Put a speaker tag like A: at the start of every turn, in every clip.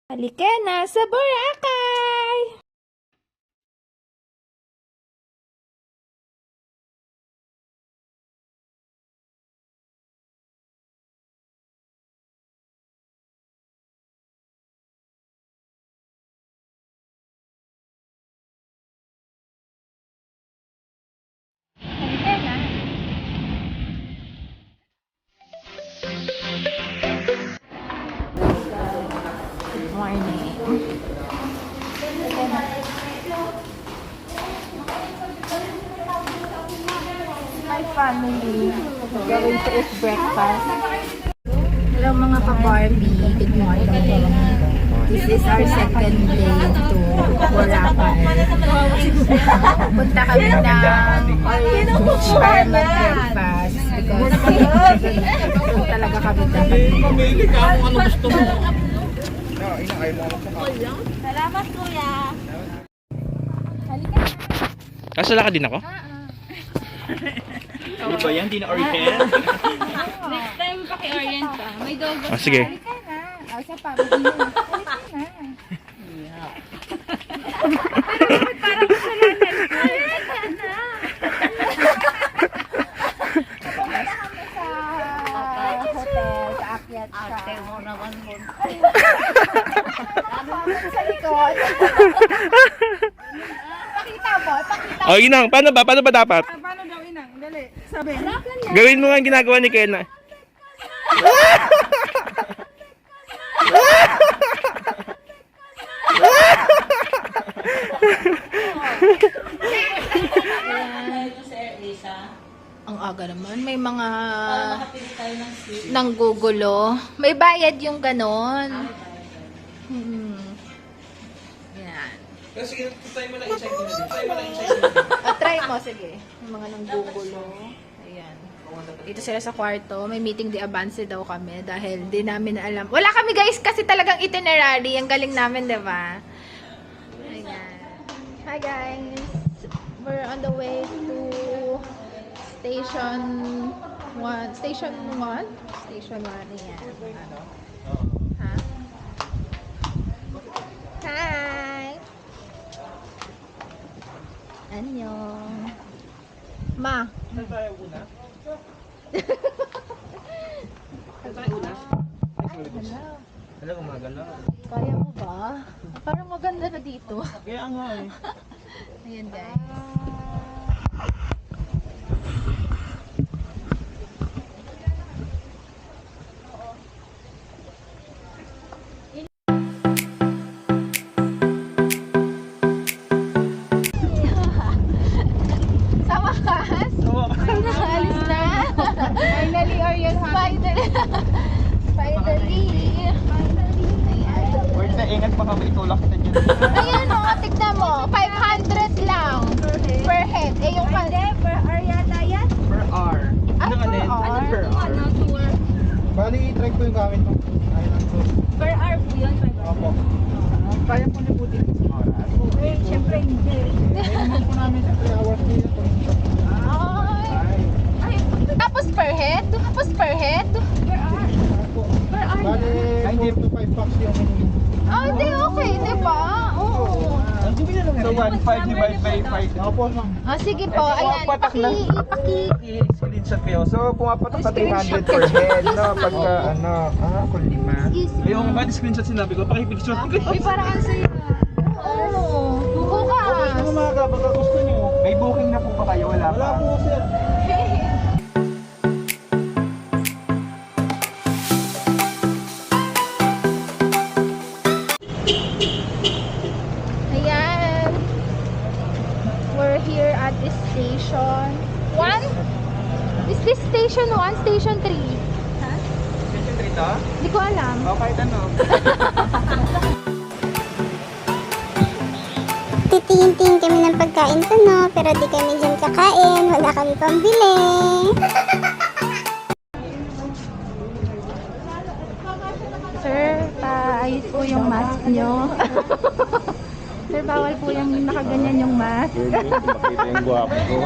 A: Halika na sa Boracay! Halika na. Good morning. My family going to eat breakfast. Hello mga ka-Barbie. Good morning. This is our second day to Boracay. Punta kami ng Orient Beach para mag-breakfast because doon talaga kami dapat.
B: Mamili ka kung ano gusto mo.
A: Salamat kuya. Halika na.
B: Kasala ka din ako? Ano ba yan? Di na orient?
C: Next time paki-orient ka. May dogo.
B: Sige.
A: Halika na. O, isa pa. Halika na. Parang kasalanan ko. Halika na. Pupunta kami sa hotel. Sa akyat sa... Ate mo naman mo. Sa likod. Pakita mo. Pakita mo.
B: O, Inang. Paano ba? Paano ba dapat?
D: Paano daw inang? Dali, sabi.
B: Gawin mo nga ang ginagawa ni Kena.
A: Ang aga naman. May mga nanggugulo. May bayad yung ganon. Yan.
B: Sige, try mo lang i-check mo.
A: Try mo, sige. May mga nanggugulo. Ayan. Dito sila sa kwarto. May meeting di avance daw kami dahil di namin alam. Wala kami guys kasi talagang itinerary. Ang galing namin, di ba? Ayan. Hi guys. We're on the way to Station 1. Station 1? Station 1. Ayan. Ha? Hi! Annyeong. Ma.
B: Saan tayo una? Saan tayo una?
A: Hello.
B: Wala kang magalaw.
A: Kaya mo ba? Parang maganda na dito.
B: Kaya nga eh.
A: Ayan guys. Sa wakas, alis na. Finally, Orion. Finally. Finally.
B: Word na ingat pa kami. Itulak kita dyan.
A: Ayan o, tignan mo. 500 lang per head. Eh, yung per area yan?
B: Per hour.
A: Ah,
B: Ano
A: per
B: din?
A: hour?
B: Per hour. Bali, i-try ko yung gamit mo. Ayun ang to.
C: Per hour po yun.
B: Opo. Kaya po liputin. Oras.
C: Siyempre hindi.
B: Minimum po namin sa 3 hours dito.
A: Ay.
B: Ay.
A: Tapos per head? Tapos per head?
B: Bali, 4 to 5 packs yung minimum.
A: Ah, hindi okay, di ba? Oo.
B: So 1.5 divided by 5. Opo, ma'am.
A: Ah, sige po. Ayan,
B: patak na. I-screenshot kayo. So, pumapatak sa 300 per head, no? Pagka, kung 5. Yung body screenshot sinabi ko, pakipicture.
A: Uy, parang ang saya. Oo. Bukas.
B: Umaga, baka gusto nyo. May booking na po ba kayo? Wala pa? Wala po, sir.
A: Ayan. We're here at this station. 1? Is this station 1? Station 3? Ha?
B: Station 3 to?
A: Hindi ko alam.
B: O, kahit ano.
E: Titingin kami ng pagkain to, no? Pero di kami dyan kakain. Wala kami pambili.
A: Sir, paayos po yung mask nyo. Sir, bawal po yung nakaganyan yung mask.
B: Makita yung guwapo ko.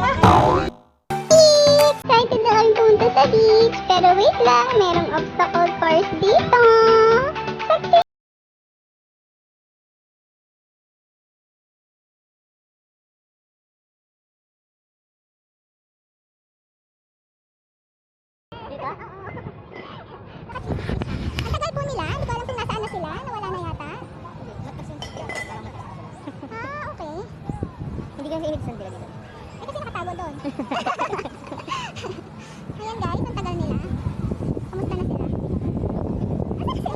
E: Excited na kami pumunta sa beach. Pero wait lang, merong obstacle course dito. Ang tagal po nila. Hindi ko alam kung nasaan na sila. Nawala na yata. Okay. Hindi ka nainig sandila dito. Eh, kasi nakatago doon. Ayan guys, ang tagal nila. Kamusta na sila? Asan sila?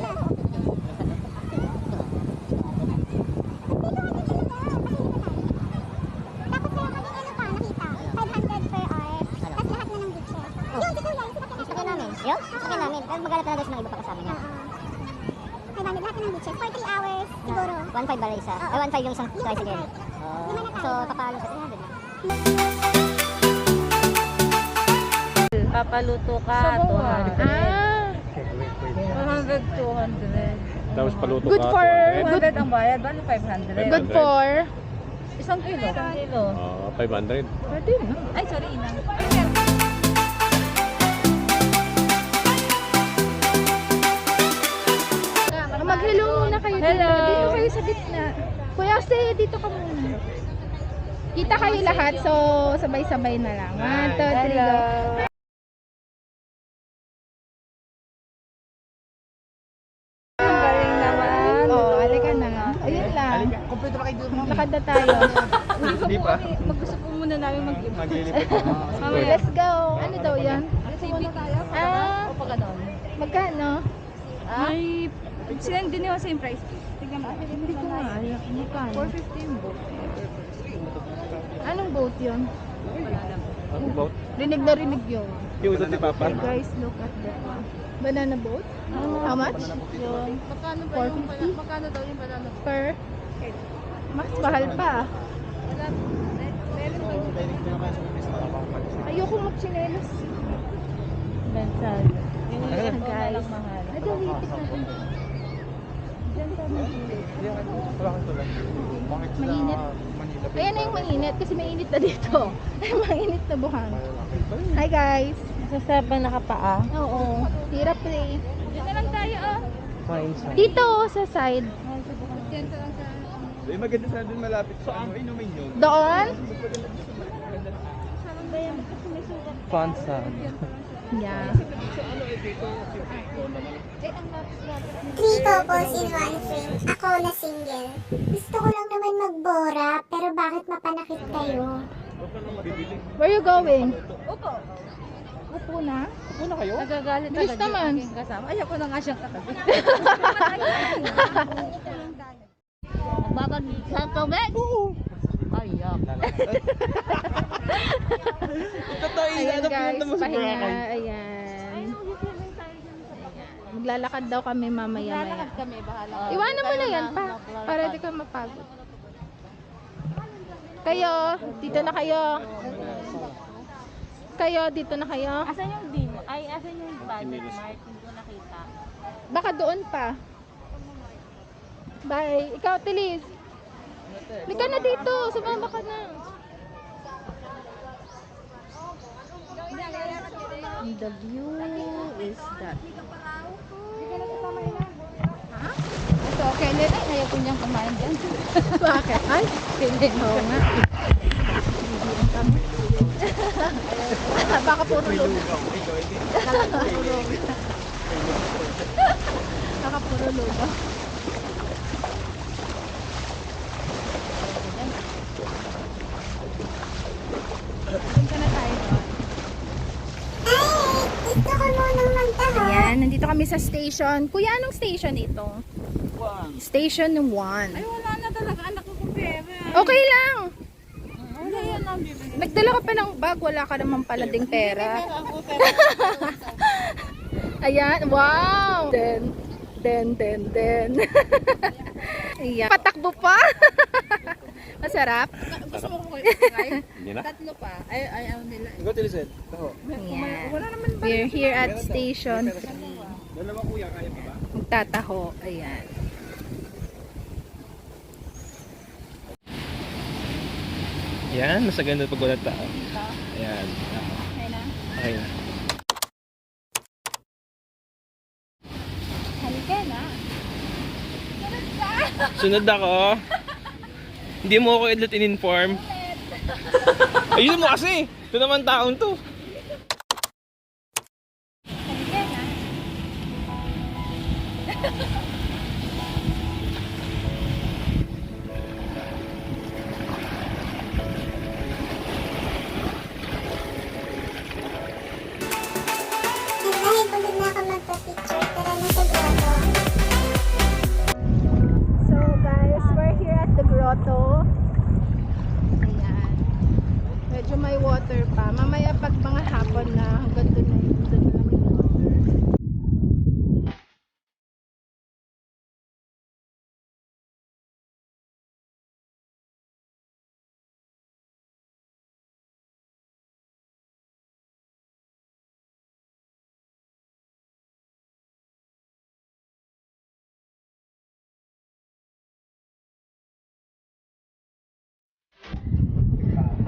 E: Tapos meron kaming ano pa, nakita. 500 per hour. Tapos lahat na ng beaches. Yun, si Kuya, yung sasakyan namin. Yun? Sasakyan namin. Pero maghanap na daw ng iba pa kasama niya. 500 lahat na ng beaches. For 3 hours, siguro. 1.5 ba isa? Ay, 1.5 yung isang tricycle. So, papalo sa 300 na.
C: Papaluto ka, 200.
A: Ah,
C: 200, 200.
B: Tapos paluto
A: good
B: ka.
A: for...
C: 200 ang bayad, bali 500.
A: Good for...
C: Isang kilo. Isang kilo.
B: 500.
A: Pwede na.
C: Ay, sorry, ina.
A: Mag-hello muna kayo dito.
C: Hello.
A: Dito kayo sa gitna. Kuya, stay dito ka muna. Kita kayo lahat, so sabay-sabay na lang. 1, 2, 3, go.
C: Ang galing naman.
A: Oo, alika na. Ayun lang.
B: Kompleto na kayo doon.
A: Lakad na tayo.
B: Hindi pa.
C: Mag-gusto po muna namin mag-give.
B: Maglilipad.
A: Let's go. Ano daw yan? Ah,
C: O pa ganon.
A: magkano?
C: Ay, sinend din yung same price. Tignan mo.
A: Hindi ko nga alam. Magkano?
C: 450 yung book.
A: Anong boat yun?
B: Ano boat?
A: Rinig na rinig yun.
B: Yung ito ni Papa.
A: Guys, look at that one. Banana boat? How much?
C: Yun. Magkano ba yung
A: 450?
C: magkano daw yung banana book?
A: Per? Mas mahal pa.
C: Wala. Meron ba yung
A: Ayoko magchinelas.
C: Bensal. Yung
A: Ayan, guys.
C: mahal.
A: Ay, dawitik natin. Diyan tayo mag-init.
B: Wala kang tulad. Bakit sa
A: Mainit.
B: Manila?
A: Ayan na yung mainit kasi mainit na dito. Ay, mainit na buhangin. Hi guys!
C: Sa 7 nakapaa.
A: Oo. Hirap eh.
C: Dito na lang tayo, oh.
A: Dito sa side.
C: Dito lang sa...
B: Eh, maganda sa doon malapit sa ano, inumin yun.
A: Doon?
B: Fansa.
A: Yeah.
E: 3 couples in one frame. Ako na single. Gusto ko lang naman magbora, pero bakit mapanakit kayo?
A: Where you going?
C: Upo.
A: Upo na?
B: Una kayo?
C: Nagagalit
A: Bilis
C: agad yung
A: naman.
C: aking kasama. Ayoko na nga siyang katabi. Magbabag sa tubig? Ayak.
B: Ito tayo,
A: Ayan
B: ano
A: guys,
B: pinunta mo sa
A: pahinga.
B: Boracay?
A: Ayan. Maglalakad daw kami mamaya-maya.
C: Lalakad kami, bahala.
A: Iwanan mo na yan pa. Para di ka mapagod. Kayo, dito na kayo. Kayo, dito na kayo.
C: Asan yung demo? Ay, asan yung budget mark? Hindi ko nakita.
A: Baka doon pa. Bye. Ikaw, Tilis. Lika na dito. Sumama ka na. And the view is that. Ha?
C: So, okay, Len, ay, ayaw ko niyang kumain dyan.
A: Bakit? Ay, oo nga. Bibilang kami. Baka puro lugaw. Baka puro lugaw. Punta na tayo doon.
E: Ay, gusto ko munang magtaho.
A: Ayan, nandito kami sa station. Kuya, anong station ito? Station 1.
C: Ay, wala na talaga anak ko kung pera.
A: Okay lang.
C: Wala yan ang bibili.
A: Nagdala ka pa ng bag, wala ka naman pala ding pera.
C: Ako, pera.
A: Ayan, wow! Den. Ayan. Patakbo pa. Masarap.
C: Gusto mo ko kayo?
B: Hindi na?
C: Tatlo pa. Ay, ayaw nila.
B: Ikaw, Tiliset. Taho.
A: Ayan.
C: Wala naman ba?
A: We're here at station 3.
B: Dalawa kuya, kaya pa ba?
A: Magtataho. Ayan.
B: Yan, mas ganda pag wala tao. Ayan.
A: Okay na?
B: Okay na.
A: Halika na.
B: Sunod ako. Hindi mo ako ulit in-inform. Ayun mo kasi. Ito naman taon to.
A: grotto. Ayan. Medyo may water pa. Mamaya pag mga hapon na, hanggang doon na yung water.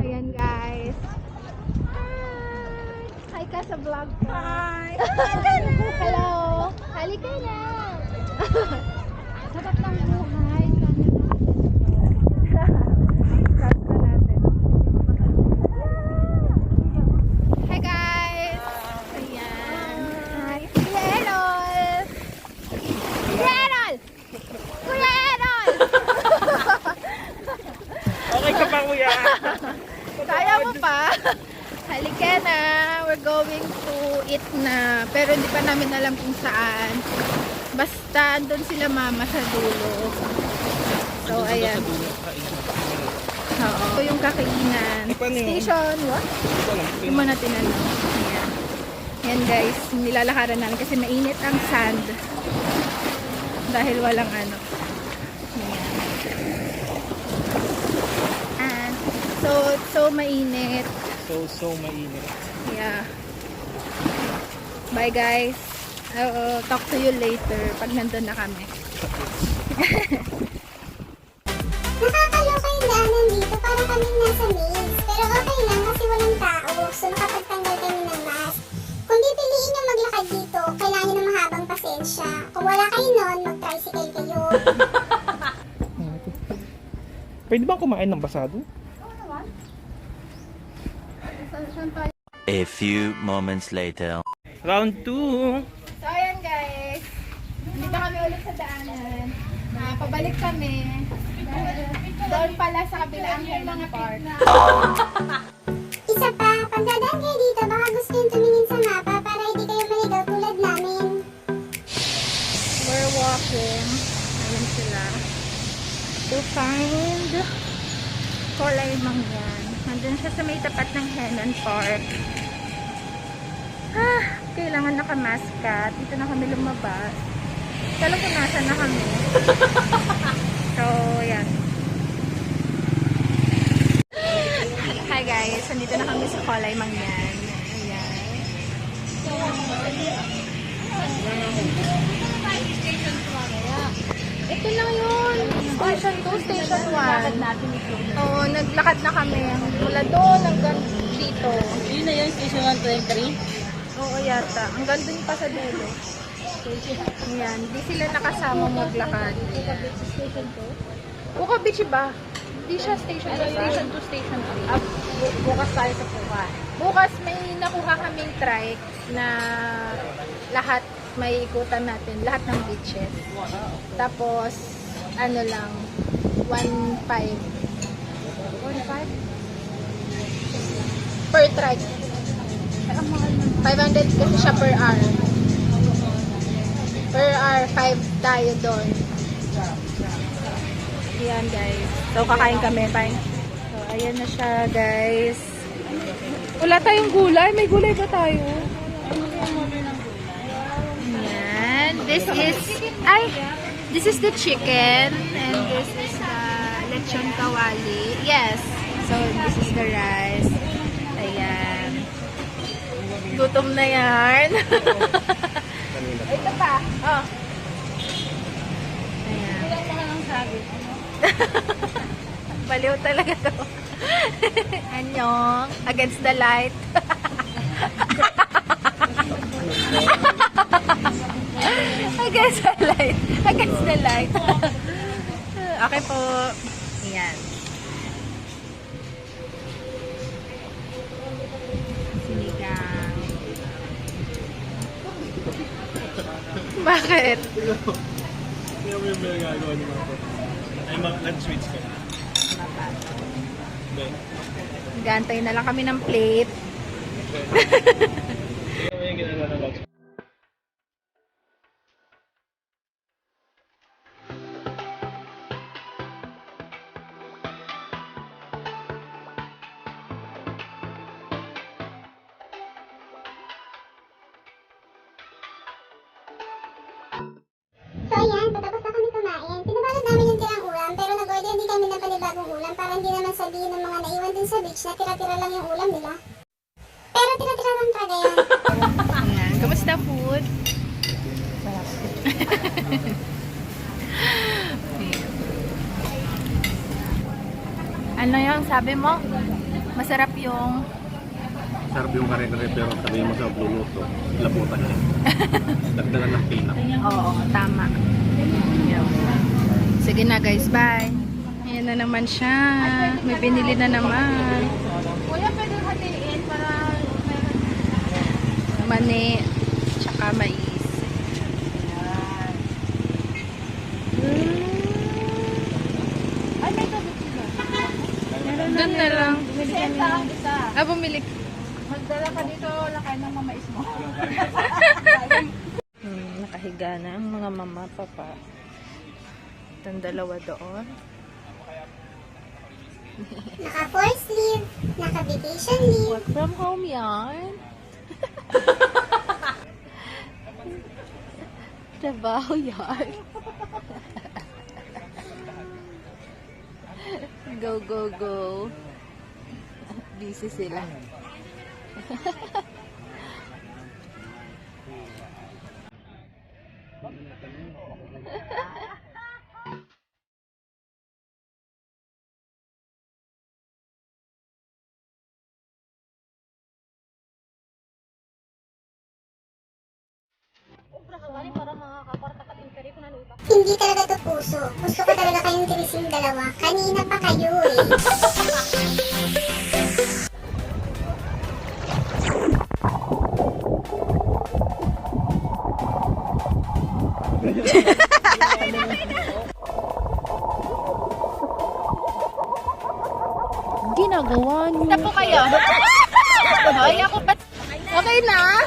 A: Ayan guys. Hi ka sa vlog ko. Hi. Hello. Halika na. Sarap ng buhay. Sarap na natin. Hi guys. Ayan. Hi. Kuya Errol. Kuya Errol. Kuya Errol.
B: Okay ka pa, kuya?
A: Kaya mo pa? Halika na. We're going to eat na. Pero hindi pa namin alam kung saan. Basta andun sila mama sa dulo. So, ayan. Oo. Ito yung kakainan.
B: Paano yun?
A: Station, what? Hindi mo na tinanong. Ayan. Ayan guys. Nilalakaran namin kasi mainit ang sand. Dahil walang ano. Ayan. And, so mainit.
B: So mainit.
A: Yeah. Bye guys. I'll talk to you later pag nandun na kami.
E: Nakakaloka yung daanan dito para kaming nasa maze. Pero okay lang kasi walang tao. So nakapagtanggal kami ng mask. Kung pipiliin yung maglakad dito, kailangan nyo ng mahabang pasensya. Kung wala kayo nun, mag-tricycle kayo.
B: Pwede bang kumain ng basado?
F: A few moments later.
B: Round 2.
A: So ayan guys. Dito kami ulit sa daanan. Pabalik kami. Doon pala sa kabilang Herman Park.
E: Isa pa, pag dadaan kayo dito, baka gusto yung tumingin sa mapa para hindi kayo maligaw tulad namin.
A: We're walking. Ayan sila. To find Kulay Mangyan. Nandun siya sa may tapat ng Herman Park. Kailangan nakamask ka. Dito na kami lumabas. Alam ko nasa na kami. So, yan. Hi guys. Nandito na kami sa Kulay Mangyan. Ayan. Ito lang yun. Station 2, Station 1. Oo, naglakad na kami. Mula doon hanggang dito.
C: Yun na yun, station 123.
A: Oo yata. Hanggang doon pa sa dulo. Ayan. Hindi sila nakasama maglakad. Station 2? Buka Beach ba? Hindi siya Station 2. Station 2, Station 3.
C: Bukas tayo sa Puka.
A: Bukas may nakuha kaming trike na lahat may ikutan natin. Lahat ng beaches. Tapos, ano lang, 1.5. 1.5? Per trike. 500 kasi siya per hour. Per hour, 5 tayo doon. Ayan guys. So, kakain kami. Bye. So, ayan na siya guys. Wala tayong gulay. May gulay ba tayo? Ayan. This is the chicken. And this is the lechon kawali. Yes. So, this is the rice. Ayan. Gutom na yan. Ito pa. Oh. Ayan. Baliw talaga to. Anyong. Against the light. Against the light. Against the light. Okay po. Ayan. Sinigang. Bakit?
B: Hindi mo yung gagawa ni Mama. Ay, mag-switch ka.
A: Gantay na lang kami ng plate.
B: Hindi mo yung ginagawa ng box.
E: sasabihin ng mga naiwan din sa beach na tira-tira lang yung ulam nila. Pero tira-tira lang talaga yan.
A: Ayan. Kamusta food? Ano yung sabi mo? Masarap yung...
G: Sarap yung kare-kare pero sabihin mo sa luluto, labutan niya. Dagdagan ng pilak.
A: Oo, tama. Yun. Sige na guys, bye. Ayan na naman siya. May binili na naman. Kuya, pwede hatiin para... Mani, tsaka mais. Ay, may tubig sila. Doon na lang. Ah, bumili.
D: Magdala ka dito, lakay ng mamais mo.
A: Nakahiga na ang mga mama, papa. Itong dalawa doon.
E: Naka-4 sleeve, naka-vacation leave.
A: Work from home yan. Trabaho yan. Go, go, go. Busy sila.
E: Hindi talaga to puso. Gusto ko talaga kayong tirising dalawa. Kanina pa kayo eh.
A: Ginagawa niyo. Stop po kayo. Ay, ako pa. Okay na.